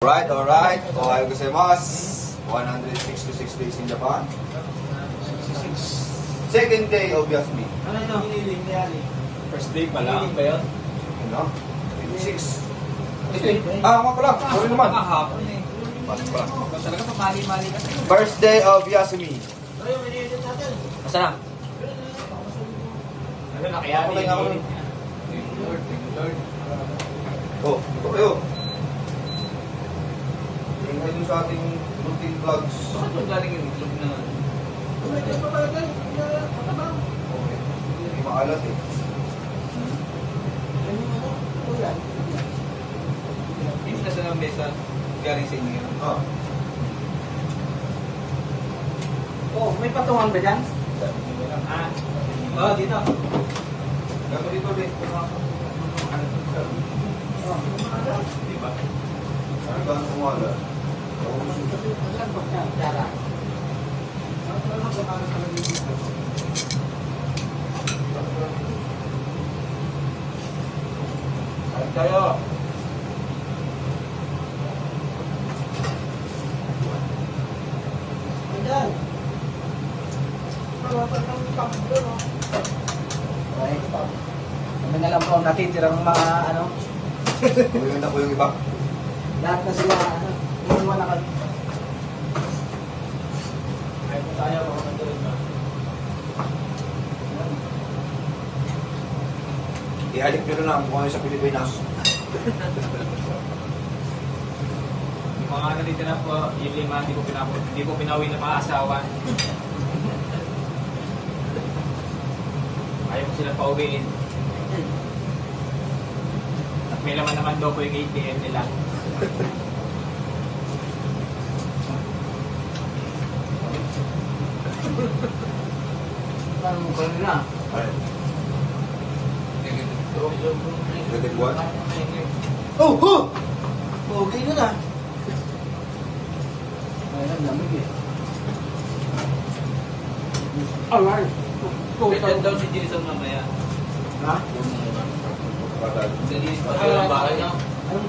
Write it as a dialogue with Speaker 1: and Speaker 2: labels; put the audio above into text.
Speaker 1: Alright. Ohayo gozaimasu. 166 days in Japan. 66. Second day of Yasumi.
Speaker 2: Ano ito? First day pa lang ba yun?
Speaker 1: Ano? 26. Nga pala. Sorry naman.
Speaker 2: Kahapon eh.
Speaker 1: Pasok pala.
Speaker 2: Talaga pa mali-mali kasi.
Speaker 1: First day of Yasumi.
Speaker 2: Basta na. Ano na kaya?
Speaker 1: Okay nga ako. Oh, ito kayo. Tingnan nyo sa ating routine vlogs.
Speaker 2: Bakit mo galing yung itlog na?
Speaker 1: Okay. Hindi maalat eh.
Speaker 2: Hindi na sa ng mesa galing sa inyo.
Speaker 1: Ah.
Speaker 3: Oh, may patungan ba dyan?
Speaker 2: Ah. Oh, dito.
Speaker 1: Gano'n dito ulit.
Speaker 2: Di ba?
Speaker 1: Ano ba ang kumala?
Speaker 2: Kain tayo.
Speaker 3: Kami na lang po ang natitirang mga ano,
Speaker 1: Kumain na po yung iba.
Speaker 3: lahat na sila ano, inuwan na kami.
Speaker 2: Kain po tayo. Baka matulog na.
Speaker 1: Ihalik nyo na lang kung ano sa Pilipinas.
Speaker 2: Yung mga natitira po, yung lima, hindi ko pinawi na mga asawa. Ayaw ko sila pauwiin. At may laman naman daw po yung ATM nila.
Speaker 3: Parang mukha nila.
Speaker 1: Ay. Gating buwan?
Speaker 3: Oh! Oh! Okay na na. Ay, ang lamig eh. Alright.
Speaker 2: Pwede daw si Jason mamaya.
Speaker 3: Ha?
Speaker 1: Patay.
Speaker 2: Nalinis pa siya ng bahay niya.
Speaker 3: Anong